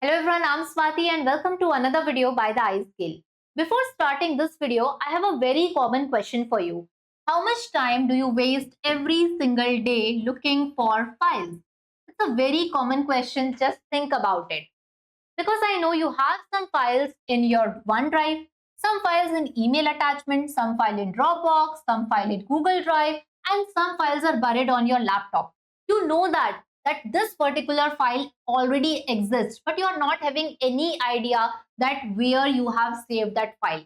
Hello everyone, I'm Swati and welcome to another video by the iScale. Before starting this video, I have a very common question for you. How much time do you waste every single day looking for files? It's a very common question, just think about it. Because I know you have some files in your OneDrive, some files in email attachment, some file in Dropbox, some file in Google Drive, and some files are buried on your laptop. You know that this particular file already exists, but you are not having any idea that where you have saved that file.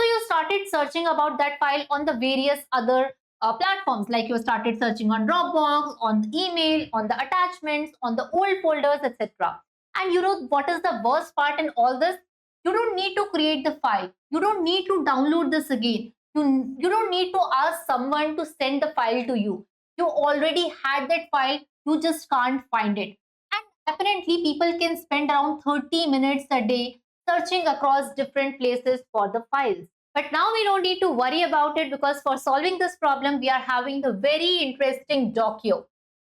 So you started searching about that file on the various other platforms, like you started searching on Dropbox, on the email, on the attachments, on the old folders, etc. And you know what is the worst part in all this? You don't need to create the file. You don't need to download this again. You don't need to ask someone to send the file to you. You already had that file. You just can't find it. And apparently, people can spend around 30 minutes a day searching across different places for the files. But now we don't need to worry about it because for solving this problem, we are having the very interesting Dockio,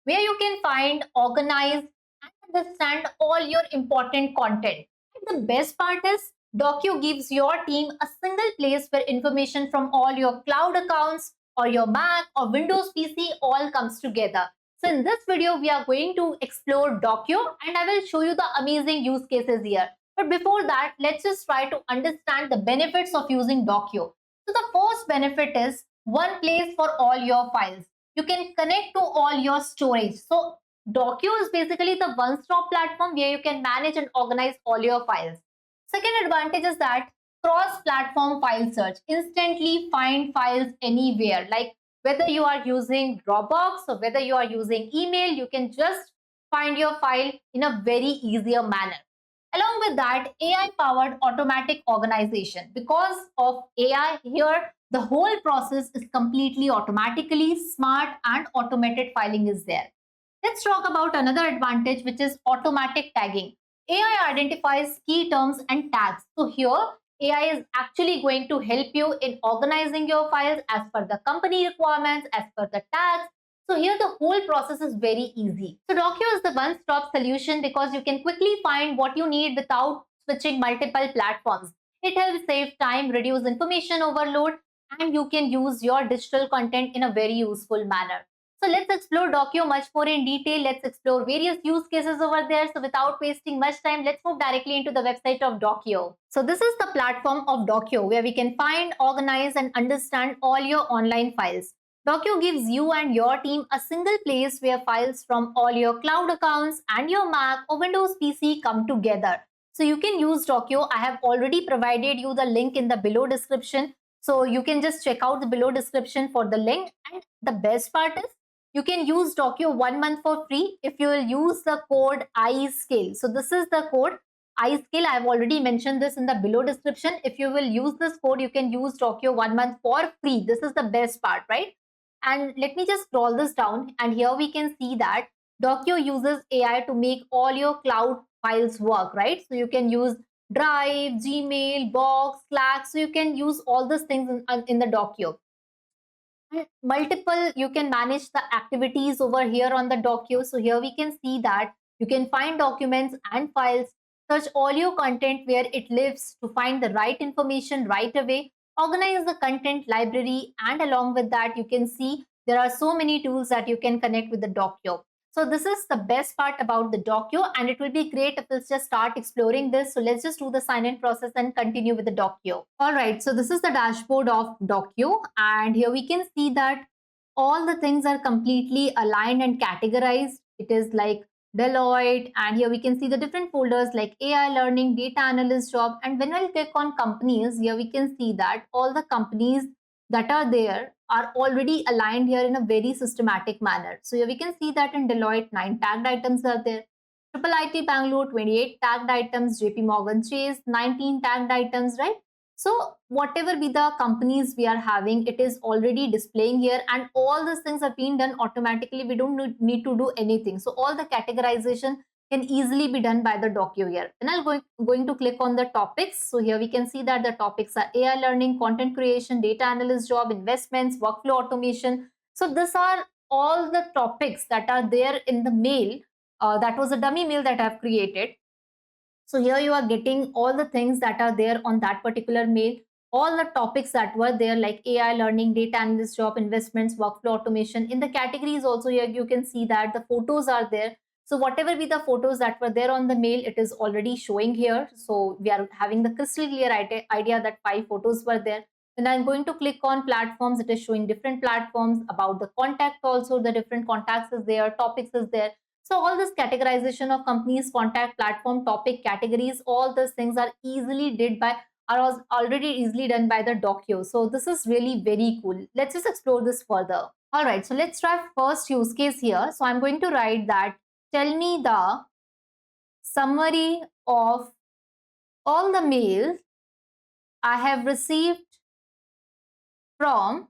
where you can find, organize, and understand all your important content. And the best part is, Docu gives your team a single place where information from all your cloud accounts or your Mac or Windows PC all comes together. So in this video, we are going to explore Docu and I will show you the amazing use cases here. But before that, let's just try to understand the benefits of using Docu. So the first benefit is one place for all your files. You can connect to all your storage. So Docu is basically the one-stop platform where you can manage and organize all your files. Second advantage is that cross-platform file search. Instantly find files anywhere. Like whether you are using Dropbox or whether you are using email, you can just find your file in a very easier manner. Along with that, AI-powered automatic organization. Because of AI here, the whole process is completely automatically smart and automated filing is there. Let's talk about another advantage, which is automatic tagging. AI identifies key terms and tags. So here, AI is actually going to help you in organizing your files as per the company requirements, as per the tags. So here the whole process is very easy. So Dockio is the one-stop solution because you can quickly find what you need without switching multiple platforms. It helps save time, reduce information overload, and you can use your digital content in a very useful manner. So let's explore Dockio much more in detail. Let's explore various use cases over there. So without wasting much time, let's move directly into the website of Dockio. So this is the platform of Dockio where we can find, organize and understand all your online files. Dockio gives you and your team a single place where files from all your cloud accounts and your Mac or Windows PC come together. So you can use Dockio. I have already provided you the link in the below description. So you can just check out the below description for the link. And the best part is you can use Dockio 1 month for free if you will use the code iScale. So this is the code iScale. I have already mentioned this in the below description. If you will use this code, you can use Dockio 1 month for free. This is the best part, right? And let me just scroll this down. And here we can see that Dockio uses AI to make all your cloud files work, right? So you can use Drive, Gmail, Box, Slack. So you can use all these things in the Dockio. Multiple, you can manage the activities over here on the Dockio. So here we can see that you can find documents and files, search all your content where it lives to find the right information right away, organize the content library, and along with that, you can see there are so many tools that you can connect with the Dockio. So this is the best part about the Dockio, and it will be great if we just start exploring this. So let's just do the sign-in process and continue with the Dockio. All right, so this is the dashboard of Dockio, and here we can see that all the things are completely aligned and categorized. It is like Deloitte, and here we can see the different folders like AI learning, data analyst job. And when I click on companies, here we can see that all the companies that are there are already aligned here in a very systematic manner. So here we can see that in Deloitte, 9 tagged items are there. Triple IT Bangalore, 28 tagged items. JP Morgan Chase, 19 tagged items, right? So whatever be the companies we are having, it is already displaying here, and all these things are being done automatically. We don't need to do anything. So all the categorization can easily be done by the Dockio here. And I'm going to click on the topics. So here we can see that the topics are AI learning, content creation, data analyst job, investments, workflow automation. So these are all the topics that are there in the mail. That was a dummy mail that I've created. So here you are getting all the things that are there on that particular mail, all the topics that were there like AI, learning, data analyst job, investments, workflow automation. In the categories also here you can see that the photos are there. So whatever be the photos that were there on the mail, it is already showing here. So we are having the crystal clear idea that 5 photos were there. When I'm going to click on platforms, it is showing different platforms. About the contact also, the different contacts is there, topics is there. So all this categorization of companies, contact, platform, topic, categories, all these things are easily did by are already easily done by the Dockio. So this is really very cool. Let's just explore this further. All right, so let's try first use case here. So I'm going to write that tell me the summary of all the mails I have received from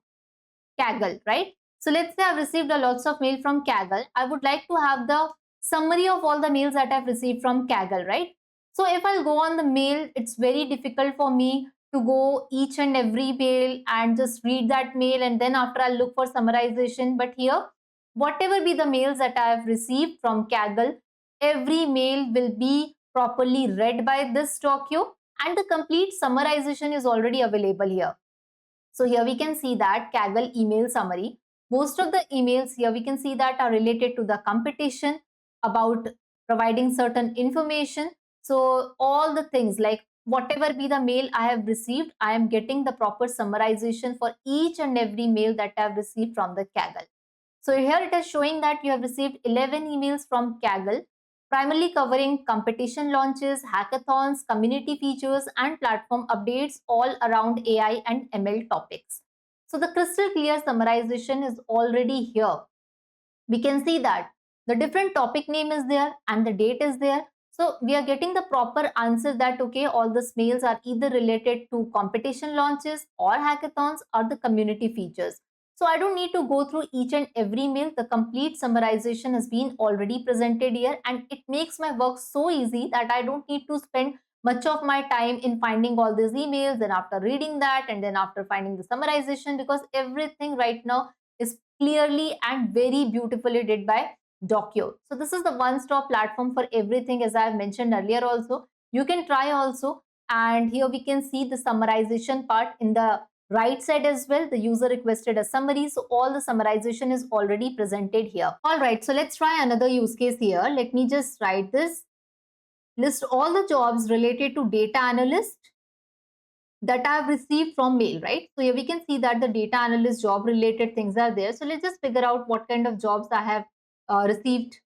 Kaggle, right? So let's say I've received a lots of mail from Kaggle. I would like to have the summary of all the mails that I've received from Kaggle, right? So if I'll go on the mail, it's very difficult for me to go each and every mail and just read that mail, and then after I'll look for summarization. But here, whatever be the mails that I have received from Kaggle, every mail will be properly read by this Dockio, and the complete summarization is already available here. So here we can see that Kaggle email summary. Most of the emails here we can see that are related to the competition, about providing certain information. So all the things like whatever be the mail I have received, I am getting the proper summarization for each and every mail that I have received from the Kaggle. So here it is showing that you have received 11 emails from Kaggle, primarily covering competition launches, hackathons, community features, and platform updates all around AI and ML topics. So the crystal clear summarization is already here. We can see that the different topic name is there and the date is there. So we are getting the proper answer that okay, all these mails are either related to competition launches or hackathons or the community features. So I don't need to go through each and every mail. The complete summarization has been already presented here, and it makes my work so easy that I don't need to spend much of my time in finding all these emails and after reading that and then after finding the summarization, because everything right now is clearly and very beautifully did by Dockio. So this is the one-stop platform for everything, as I have mentioned earlier also. You can try also, and here we can see the summarization part in the right side as well. The user requested a summary, so all the summarization is already presented here. All right, so let's try another use case here. Let me just write this. List all the jobs related to data analyst that I've received from mail, right? So here we can see that the data analyst job related things are there. So let's just figure out what kind of jobs I have received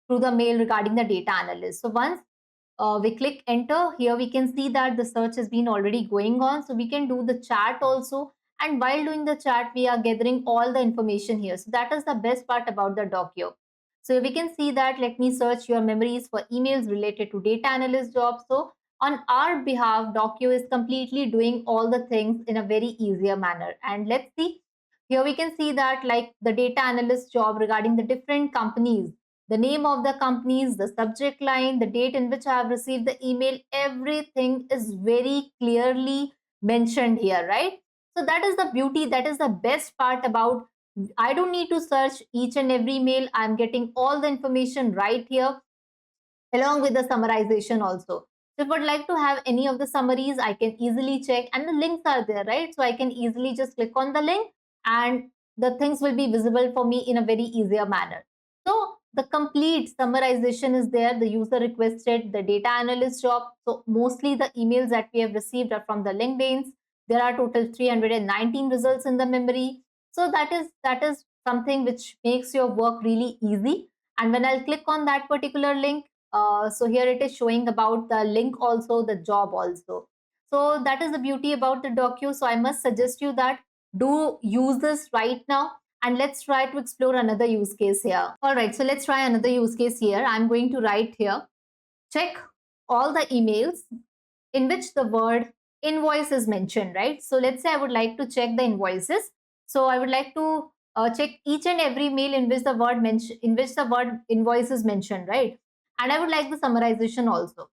through the mail regarding the data analyst. So once we click enter, here we can see that the search has been already going on. So we can do the chat also. And while doing the chat, we are gathering all the information here. So that is the best part about the Dockio. So we can see that let me search your memories for emails related to data analyst job. So on our behalf, Dockio is completely doing all the things in a very easier manner. And let's see, here we can see that like the data analyst job regarding the different companies, the name of the companies, the subject line, the date in which I have received the email, everything is very clearly mentioned here, right? So that is the beauty, that is the best part about, I don't need to search each and every mail. I'm getting all the information right here along with the summarization also. So if I'd like to have any of the summaries, I can easily check, and the links are there, right? So I can easily just click on the link and the things will be visible for me in a very easier manner. So the complete summarization is there. The user requested the data analyst job. So mostly the emails that we have received are from the LinkedIn. There are total 319 results in the memory. So that is something which makes your work really easy. And when I'll click on that particular link, so here it is showing about the link also, the job also. So that is the beauty about the Dockio. So I must suggest you that do use this right now. And let's try to explore another use case here. All right, so let's try another use case here. I'm going to write here, check all the emails in which the word invoice is mentioned, right? So let's say I would like to check the invoices. So I would like to check each and every mail in which the word invoice is mentioned, right? And I would like the summarization also.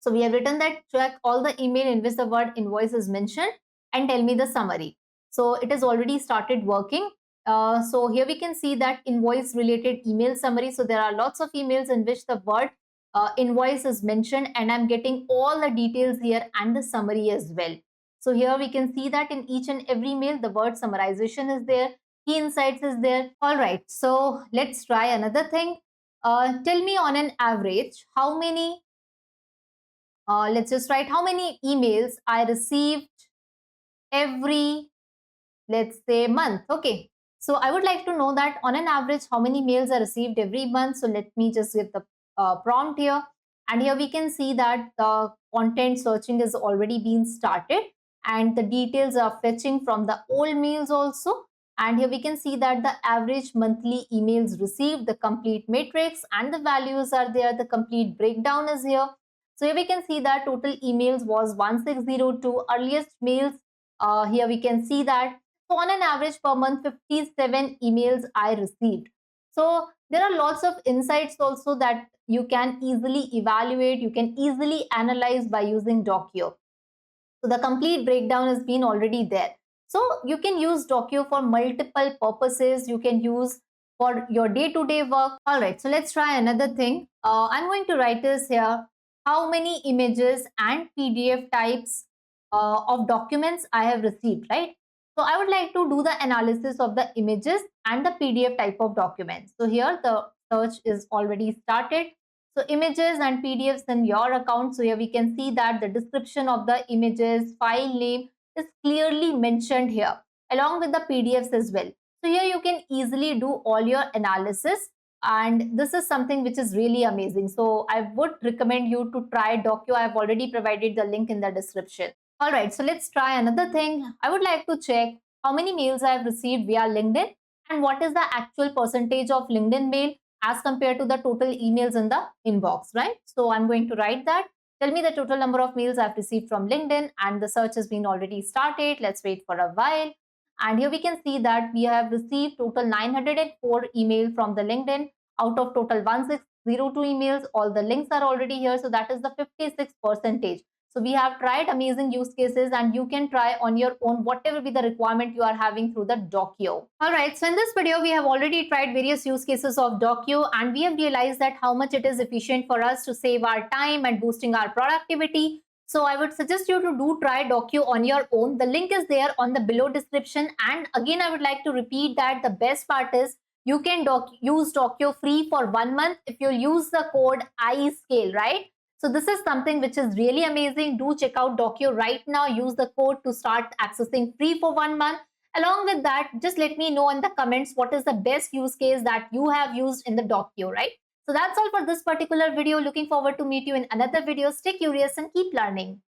So we have written that check all the email in which the word invoice is mentioned and tell me the summary. So it has already started working. So here we can see that invoice related email summary. So there are lots of emails in which the word invoice is mentioned, and I'm getting all the details here and the summary as well. So here we can see that in each and every mail, the word summarization is there, key insights is there. All right, so let's try another thing. Tell me on an average how many, let's just write how many emails I received every, let's say, month. Okay, so I would like to know that on an average how many mails are received every month. So let me just give the prompt here, and here we can see that the content searching is already been started, and the details are fetching from the old mails also. And here we can see that the average monthly emails received, the complete matrix and the values are there, the complete breakdown is here. So here we can see that total emails was 1602, earliest mails, here we can see that. So on an average per month, 57 emails I received. So there are lots of insights also that you can easily evaluate, you can easily analyze by using Dockio. So the complete breakdown has been already there. So you can use Dockio for multiple purposes. You can use for your day-to-day work. All right, so let's try another thing. I'm going to write this here. How many images and PDF types of documents I have received, right? So I would like to do the analysis of the images and the PDF type of documents. So here the search is already started. So images and PDFs in your account. So here we can see that the description of the images, file name is clearly mentioned here along with the PDFs as well. So here you can easily do all your analysis, and this is something which is really amazing. So I would recommend you to try Dockio. I have already provided the link in the description. All right, so let's try another thing. I would like to check how many mails I have received via LinkedIn and what is the actual percentage of LinkedIn mail as compared to the total emails in the inbox, right? So I'm going to write that. Tell me the total number of mails I've received from LinkedIn, and the search has been already started. Let's wait for a while. And here we can see that we have received total 904 email from the LinkedIn out of total 1602 emails. All the links are already here. So that is the 56 percentage. So we have tried amazing use cases, and you can try on your own whatever be the requirement you are having through the Dockio. Alright, so in this video, we have already tried various use cases of Dockio, and we have realized that how much it is efficient for us to save our time and boosting our productivity. So I would suggest you to do try Dockio on your own. The link is there on the below description. And again, I would like to repeat that the best part is you can use Dockio free for 1 month if you use the code iScale, right? So this is something which is really amazing. Do check out Dockio right now. Use the code to start accessing free for 1 month. Along with that, just let me know in the comments what is the best use case that you have used in the Dockio, right? So that's all for this particular video. Looking forward to meet you in another video. Stay curious and keep learning.